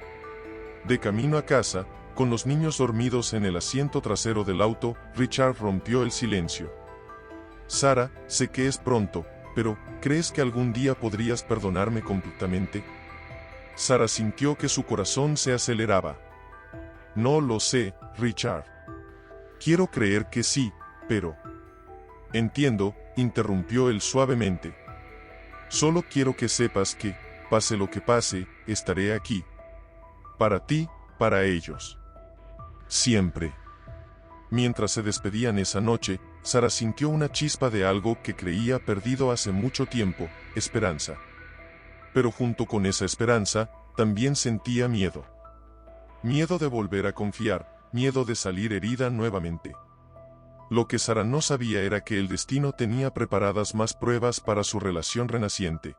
De camino a casa, con los niños dormidos en el asiento trasero del auto, Richard rompió el silencio. «Sara, sé que es pronto, pero, ¿crees que algún día podrías perdonarme completamente?» Sara sintió que su corazón se aceleraba. «No lo sé, Richard. Quiero creer que sí, pero...» «Entiendo», interrumpió él suavemente. «Solo quiero que sepas que, pase lo que pase, estaré aquí. Para ti, para ellos. Siempre». Mientras se despedían esa noche, Sara sintió una chispa de algo que creía perdido hace mucho tiempo, esperanza. Pero junto con esa esperanza, también sentía miedo. Miedo de volver a confiar, miedo de salir herida nuevamente. Lo que Sara no sabía era que el destino tenía preparadas más pruebas para su relación renaciente.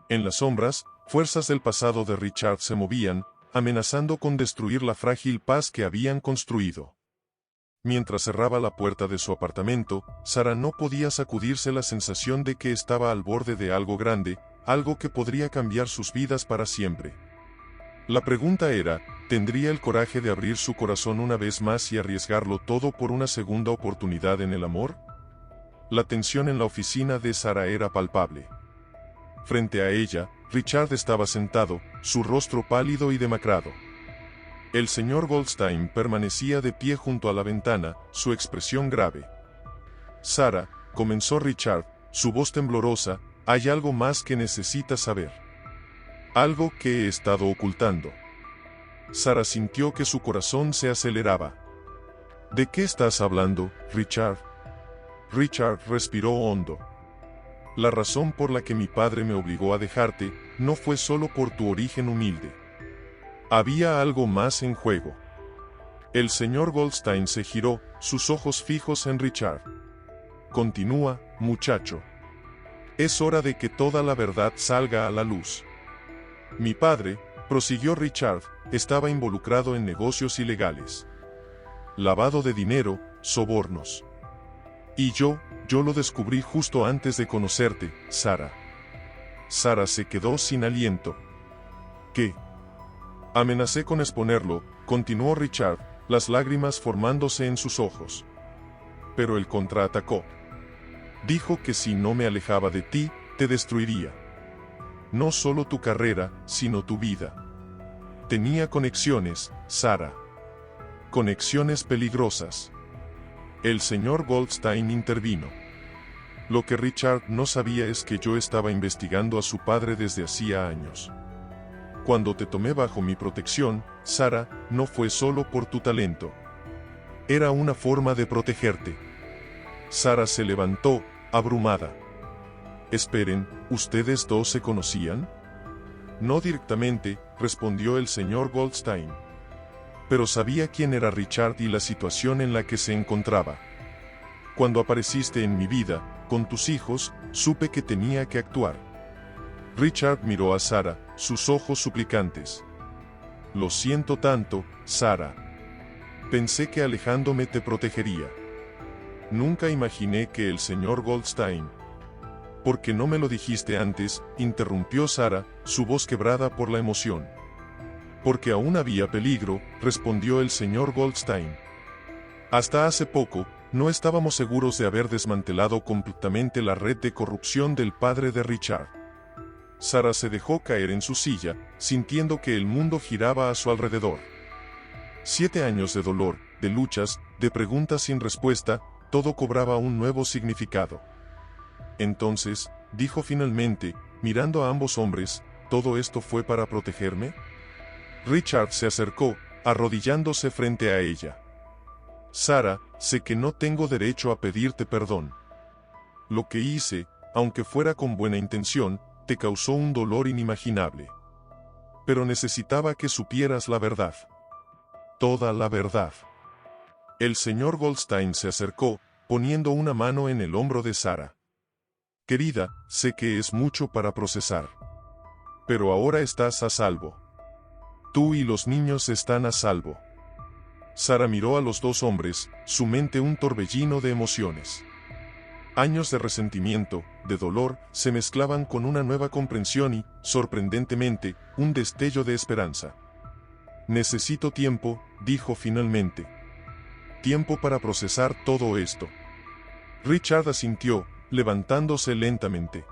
En las sombras, fuerzas del pasado de Richard se movían, amenazando con destruir la frágil paz que habían construido. Mientras cerraba la puerta de su apartamento, Sara no podía sacudirse la sensación de que estaba al borde de algo grande, algo que podría cambiar sus vidas para siempre. La pregunta era, ¿tendría el coraje de abrir su corazón una vez más y arriesgarlo todo por una segunda oportunidad en el amor? La tensión en la oficina de Sara era palpable. Frente a ella, Richard estaba sentado, su rostro pálido y demacrado. El señor Goldstein permanecía de pie junto a la ventana, su expresión grave. Sara, comenzó Richard, su voz temblorosa, hay algo más que necesitas saber. Algo que he estado ocultando. Sara sintió que su corazón se aceleraba. ¿De qué estás hablando, Richard? Richard respiró hondo. La razón por la que mi padre me obligó a dejarte, no fue solo por tu origen humilde. Había algo más en juego. El señor Goldstein se giró, sus ojos fijos en Richard. Continúa, muchacho. Es hora de que toda la verdad salga a la luz. Mi padre, prosiguió Richard, estaba involucrado en negocios ilegales. Lavado de dinero, sobornos. Y yo lo descubrí justo antes de conocerte, Sara. Sara se quedó sin aliento. ¿Qué? Amenacé con exponerlo, continuó Richard, las lágrimas formándose en sus ojos. Pero él contraatacó. Dijo que si no me alejaba de ti, te destruiría. No solo tu carrera, sino tu vida. Tenía conexiones, Sara. Conexiones peligrosas. El señor Goldstein intervino. Lo que Richard no sabía es que yo estaba investigando a su padre desde hacía años. Cuando te tomé bajo mi protección, Sara, no fue solo por tu talento. Era una forma de protegerte. Sara se levantó, abrumada. Esperen, ¿ustedes dos se conocían? No directamente, respondió el señor Goldstein. Pero sabía quién era Richard y la situación en la que se encontraba. Cuando apareciste en mi vida, con tus hijos, supe que tenía que actuar. Richard miró a Sara, sus ojos suplicantes. Lo siento tanto, Sara. Pensé que alejándome te protegería. Nunca imaginé que el señor Goldstein. ¿Por qué no me lo dijiste antes?, interrumpió Sara, su voz quebrada por la emoción. Porque aún había peligro, respondió el señor Goldstein. Hasta hace poco, no estábamos seguros de haber desmantelado completamente la red de corrupción del padre de Richard. Sara se dejó caer en su silla, sintiendo que el mundo giraba a su alrededor. 7 años de dolor, de luchas, de preguntas sin respuesta, todo cobraba un nuevo significado. Entonces, dijo finalmente, mirando a ambos hombres, ¿todo esto fue para protegerme? Richard se acercó, arrodillándose frente a ella. Sara, sé que no tengo derecho a pedirte perdón. Lo que hice, aunque fuera con buena intención, te causó un dolor inimaginable. Pero necesitaba que supieras la verdad. Toda la verdad. El señor Goldstein se acercó, poniendo una mano en el hombro de Sara. Querida, sé que es mucho para procesar. Pero ahora estás a salvo. Tú y los niños están a salvo. Sara miró a los dos hombres, su mente un torbellino de emociones. Años de resentimiento, de dolor, se mezclaban con una nueva comprensión y, sorprendentemente, un destello de esperanza. Necesito tiempo, dijo finalmente. Tiempo para procesar todo esto. Richard asintió, levantándose lentamente.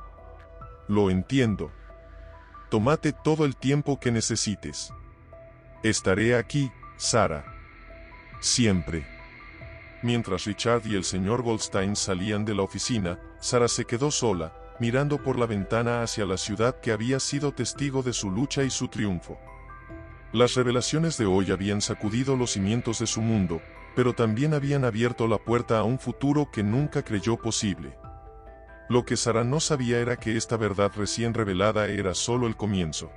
Lo entiendo. Tómate todo el tiempo que necesites. Estaré aquí, Sara. Siempre. Mientras Richard y el señor Goldstein salían de la oficina, Sara se quedó sola, mirando por la ventana hacia la ciudad que había sido testigo de su lucha y su triunfo. Las revelaciones de hoy habían sacudido los cimientos de su mundo, pero también habían abierto la puerta a un futuro que nunca creyó posible. Lo que Sara no sabía era que esta verdad recién revelada era solo el comienzo.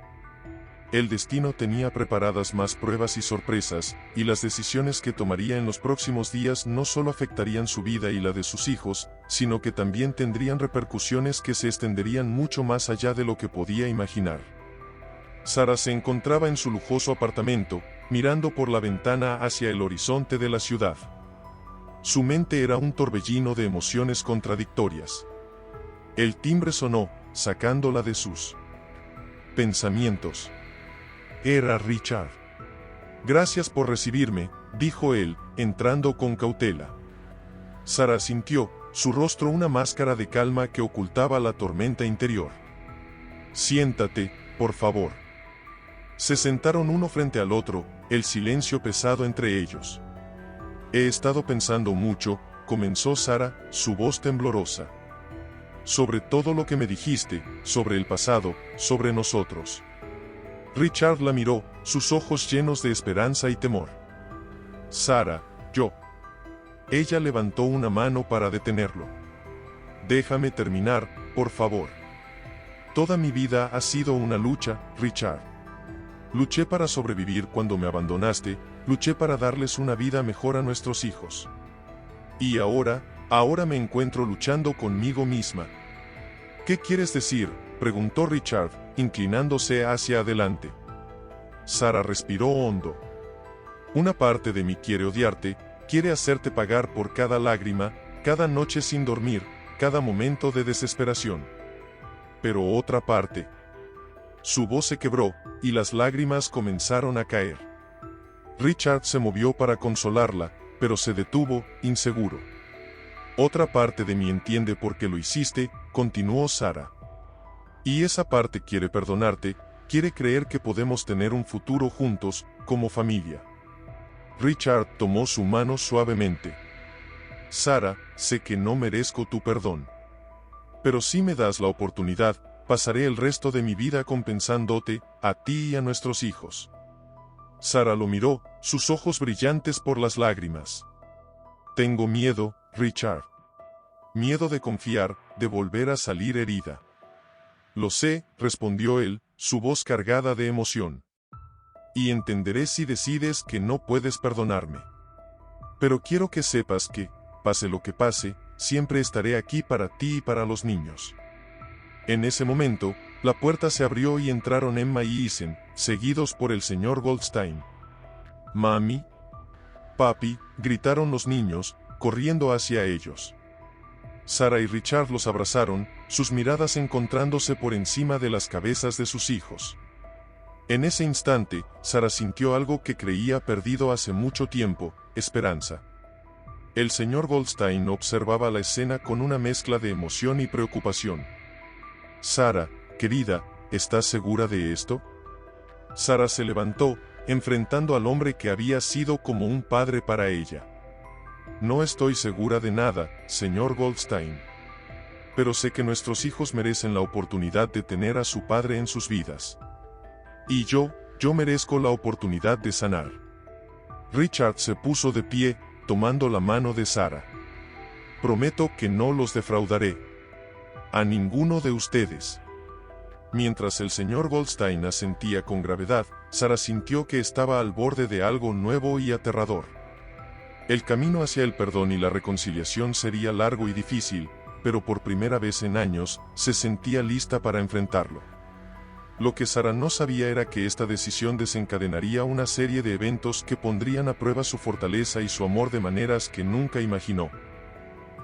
El destino tenía preparadas más pruebas y sorpresas, y las decisiones que tomaría en los próximos días no solo afectarían su vida y la de sus hijos, sino que también tendrían repercusiones que se extenderían mucho más allá de lo que podía imaginar. Sara se encontraba en su lujoso apartamento, mirando por la ventana hacia el horizonte de la ciudad. Su mente era un torbellino de emociones contradictorias. El timbre sonó, sacándola de sus pensamientos. Era Richard. Gracias por recibirme, dijo él, entrando con cautela. Sara sintió, su rostro una máscara de calma que ocultaba la tormenta interior. Siéntate, por favor. Se sentaron uno frente al otro, el silencio pesado entre ellos. He estado pensando mucho, comenzó Sara, su voz temblorosa. Sobre todo lo que me dijiste, sobre el pasado, sobre nosotros. Richard la miró, sus ojos llenos de esperanza y temor. Sara, yo. Ella levantó una mano para detenerlo. Déjame terminar, por favor. Toda mi vida ha sido una lucha, Richard. Luché para sobrevivir cuando me abandonaste, luché para darles una vida mejor a nuestros hijos. Y ahora me encuentro luchando conmigo misma. ¿Qué quieres decir?, preguntó Richard, inclinándose hacia adelante. Sara respiró hondo. Una parte de mí quiere odiarte, quiere hacerte pagar por cada lágrima, cada noche sin dormir, cada momento de desesperación. Pero otra parte. Su voz se quebró, y las lágrimas comenzaron a caer. Richard se movió para consolarla, pero se detuvo, inseguro. Otra parte de mí entiende por qué lo hiciste, continuó Sara. Y esa parte quiere perdonarte, quiere creer que podemos tener un futuro juntos, como familia. Richard tomó su mano suavemente. Sara, sé que no merezco tu perdón. Pero si me das la oportunidad, pasaré el resto de mi vida compensándote, a ti y a nuestros hijos. Sara lo miró, sus ojos brillantes por las lágrimas. Tengo miedo, Richard. Miedo de confiar, de volver a salir herida. Lo sé, respondió él, su voz cargada de emoción. Y entenderé si decides que no puedes perdonarme. Pero quiero que sepas que, pase lo que pase, siempre estaré aquí para ti y para los niños. En ese momento, la puerta se abrió y entraron Emma y Isen, seguidos por el señor Goldstein. «Mami», «Papi», gritaron los niños, corriendo hacia ellos. Sara y Richard los abrazaron, sus miradas encontrándose por encima de las cabezas de sus hijos. En ese instante, Sara sintió algo que creía perdido hace mucho tiempo, esperanza. El señor Goldstein observaba la escena con una mezcla de emoción y preocupación. «Sara, querida, ¿estás segura de esto?». Sara se levantó, enfrentando al hombre que había sido como un padre para ella. «No estoy segura de nada, señor Goldstein. Pero sé que nuestros hijos merecen la oportunidad de tener a su padre en sus vidas. Y yo merezco la oportunidad de sanar». Richard se puso de pie, tomando la mano de Sara. «Prometo que no los defraudaré. A ninguno de ustedes». Mientras el señor Goldstein asentía con gravedad, Sara sintió que estaba al borde de algo nuevo y aterrador. El camino hacia el perdón y la reconciliación sería largo y difícil, pero por primera vez en años, se sentía lista para enfrentarlo. Lo que Sara no sabía era que esta decisión desencadenaría una serie de eventos que pondrían a prueba su fortaleza y su amor de maneras que nunca imaginó.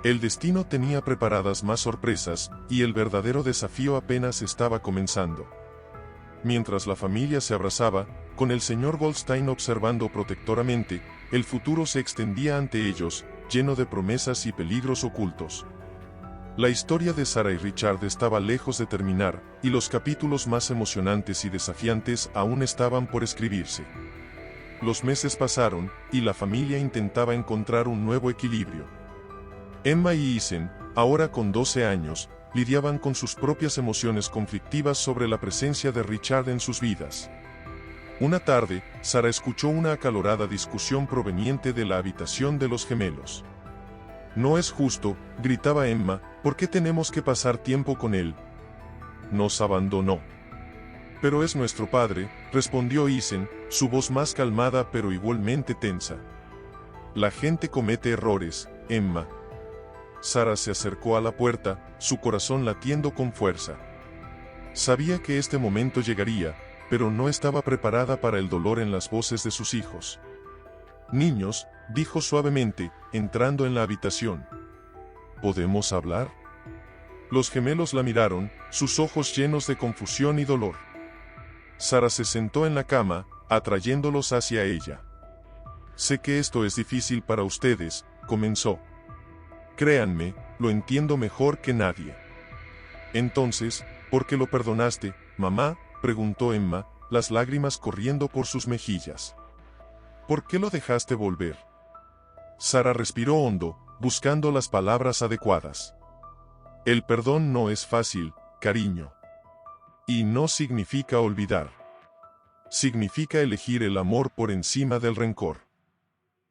El destino tenía preparadas más sorpresas, y el verdadero desafío apenas estaba comenzando. Mientras la familia se abrazaba, con el señor Goldstein observando protectoramente, el futuro se extendía ante ellos, lleno de promesas y peligros ocultos. La historia de Sara y Richard estaba lejos de terminar, y los capítulos más emocionantes y desafiantes aún estaban por escribirse. Los meses pasaron, y la familia intentaba encontrar un nuevo equilibrio. Emma y Isen, ahora con 12 años, lidiaban con sus propias emociones conflictivas sobre la presencia de Richard en sus vidas. Una tarde, Sara escuchó una acalorada discusión proveniente de la habitación de los gemelos. «No es justo», gritaba Emma, «¿por qué tenemos que pasar tiempo con él? Nos abandonó». «Pero es nuestro padre», respondió Isen, su voz más calmada pero igualmente tensa. «La gente comete errores, Emma». Sara se acercó a la puerta, su corazón latiendo con fuerza. Sabía que este momento llegaría, pero no estaba preparada para el dolor en las voces de sus hijos. «Niños», dijo suavemente, entrando en la habitación. «¿Podemos hablar?». Los gemelos la miraron, sus ojos llenos de confusión y dolor. Sara se sentó en la cama, atrayéndolos hacia ella. «Sé que esto es difícil para ustedes», comenzó. «Créanme, lo entiendo mejor que nadie». «Entonces, ¿por qué lo perdonaste, mamá?», preguntó Emma, las lágrimas corriendo por sus mejillas. ¿Por qué lo dejaste volver? Sara respiró hondo, buscando las palabras adecuadas. El perdón no es fácil, cariño. Y no significa olvidar. Significa elegir el amor por encima del rencor.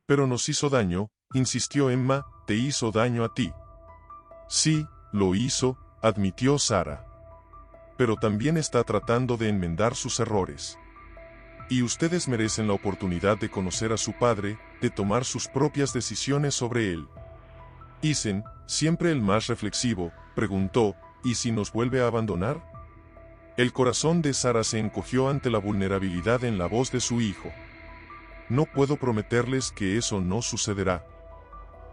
Pero nos hizo daño, insistió Emma, te hizo daño a ti. Sí, lo hizo, admitió Sara. Pero también está tratando de enmendar sus errores. Y ustedes merecen la oportunidad de conocer a su padre, de tomar sus propias decisiones sobre él. Isen, siempre el más reflexivo, preguntó, ¿y si nos vuelve a abandonar? El corazón de Sara se encogió ante la vulnerabilidad en la voz de su hijo. No puedo prometerles que eso no sucederá.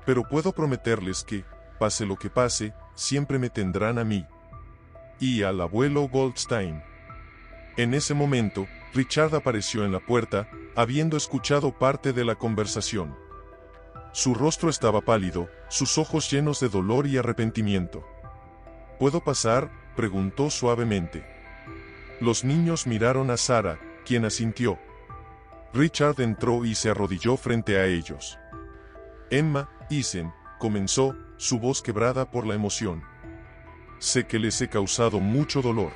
Pero puedo prometerles que, pase lo que pase, siempre me tendrán a mí. Y al abuelo Goldstein. En ese momento, Richard apareció en la puerta, habiendo escuchado parte de la conversación. Su rostro estaba pálido, sus ojos llenos de dolor y arrepentimiento. ¿Puedo pasar?, preguntó suavemente. Los niños miraron a Sara, quien asintió. Richard entró y se arrodilló frente a ellos. Emma, Isen, comenzó, su voz quebrada por la emoción. Sé que les he causado mucho dolor.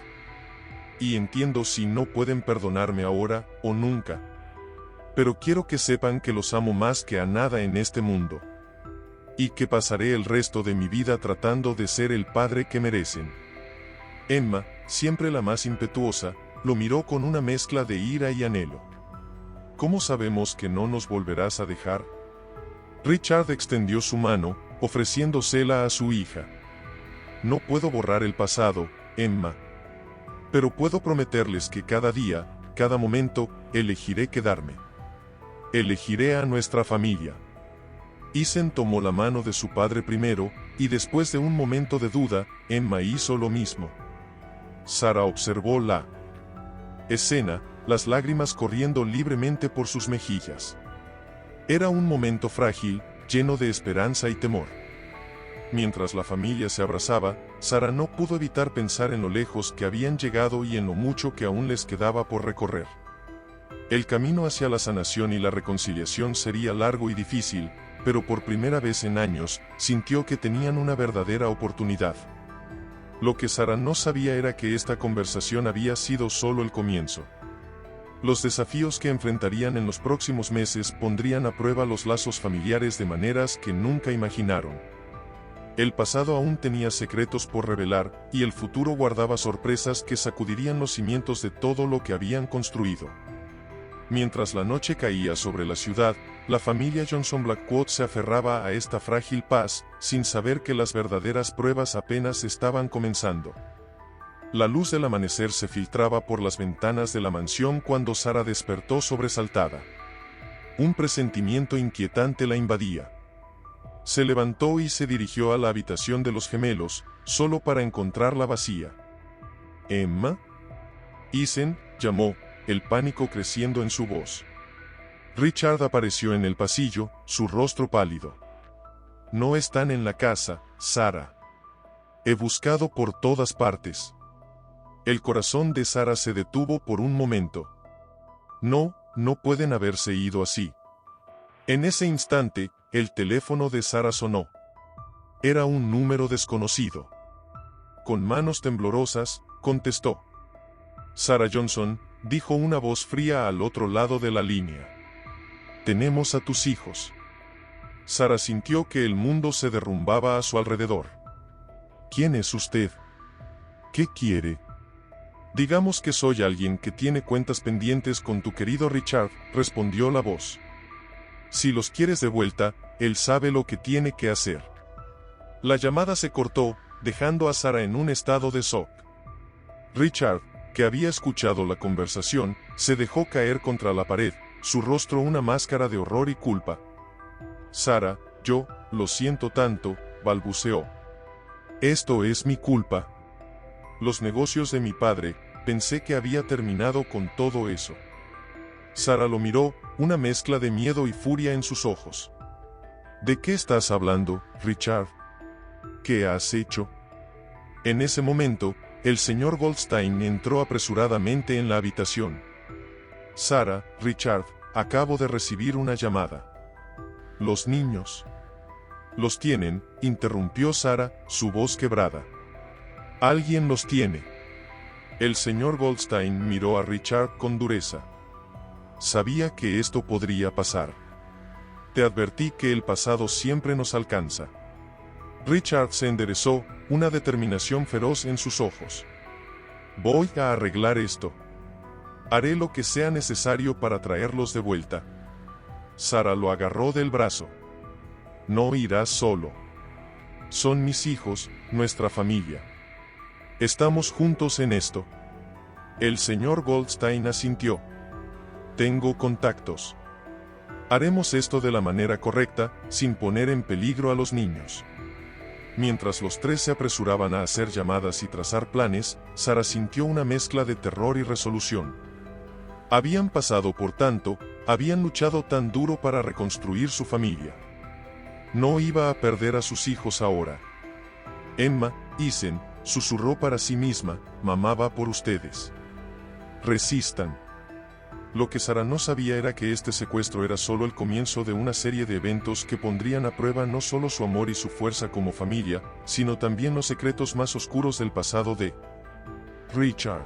Y entiendo si no pueden perdonarme ahora o nunca. Pero quiero que sepan que los amo más que a nada en este mundo. Y que pasaré el resto de mi vida tratando de ser el padre que merecen. Emma, siempre la más impetuosa, lo miró con una mezcla de ira y anhelo. ¿Cómo sabemos que no nos volverás a dejar? Richard extendió su mano, ofreciéndosela a su hija. No puedo borrar el pasado, Emma. Pero puedo prometerles que cada día, cada momento, elegiré quedarme. Elegiré a nuestra familia. Isen tomó la mano de su padre primero, y después de un momento de duda, Emma hizo lo mismo. Sara observó la escena, las lágrimas corriendo libremente por sus mejillas. Era un momento frágil, lleno de esperanza y temor. Mientras la familia se abrazaba, Sara no pudo evitar pensar en lo lejos que habían llegado y en lo mucho que aún les quedaba por recorrer. El camino hacia la sanación y la reconciliación sería largo y difícil, pero por primera vez en años, sintió que tenían una verdadera oportunidad. Lo que Sara no sabía era que esta conversación había sido solo el comienzo. Los desafíos que enfrentarían en los próximos meses pondrían a prueba los lazos familiares de maneras que nunca imaginaron. El pasado aún tenía secretos por revelar, y el futuro guardaba sorpresas que sacudirían los cimientos de todo lo que habían construido. Mientras la noche caía sobre la ciudad, la familia Johnson Blackwood se aferraba a esta frágil paz, sin saber que las verdaderas pruebas apenas estaban comenzando. La luz del amanecer se filtraba por las ventanas de la mansión cuando Sara despertó sobresaltada. Un presentimiento inquietante la invadía. Se levantó y se dirigió a la habitación de los gemelos, solo para encontrarla vacía. ¿Emma? Isen, llamó, el pánico creciendo en su voz. Richard apareció en el pasillo, su rostro pálido. No están en la casa, Sara. He buscado por todas partes. El corazón de Sara se detuvo por un momento. No, no pueden haberse ido así. En ese instante, el teléfono de Sara sonó. Era un número desconocido. Con manos temblorosas, contestó. Sara Johnson, dijo una voz fría al otro lado de la línea. Tenemos a tus hijos. Sara sintió que el mundo se derrumbaba a su alrededor. ¿Quién es usted? ¿Qué quiere? Digamos que soy alguien que tiene cuentas pendientes con tu querido Richard, respondió la voz. Si los quieres de vuelta, él sabe lo que tiene que hacer. La llamada se cortó, dejando a Sara en un estado de shock. Richard, que había escuchado la conversación, se dejó caer contra la pared, su rostro una máscara de horror y culpa. Sara, yo, lo siento tanto, balbuceó. Esto es mi culpa. Los negocios de mi padre, pensé que había terminado con todo eso. Sara lo miró, una mezcla de miedo y furia en sus ojos. ¿De qué estás hablando, Richard? ¿Qué has hecho? En ese momento, el señor Goldstein entró apresuradamente en la habitación. Sara, Richard, acabo de recibir una llamada. Los niños. Los tienen, interrumpió Sara, su voz quebrada. Alguien los tiene. El señor Goldstein miró a Richard con dureza. Sabía que esto podría pasar. Te advertí que el pasado siempre nos alcanza. Richard se enderezó, una determinación feroz en sus ojos. Voy a arreglar esto. Haré lo que sea necesario para traerlos de vuelta. Sara lo agarró del brazo. No irás solo. Son mis hijos, nuestra familia. Estamos juntos en esto. El señor Goldstein asintió. Tengo contactos. Haremos esto de la manera correcta, sin poner en peligro a los niños. Mientras los tres se apresuraban a hacer llamadas y trazar planes, Sara sintió una mezcla de terror y resolución. Habían pasado por tanto, habían luchado tan duro para reconstruir su familia. No iba a perder a sus hijos ahora. Emma, Isen, susurró para sí misma, mamá va por ustedes. Resistan. Lo que Sara no sabía era que este secuestro era solo el comienzo de una serie de eventos que pondrían a prueba no solo su amor y su fuerza como familia, sino también los secretos más oscuros del pasado de Richard.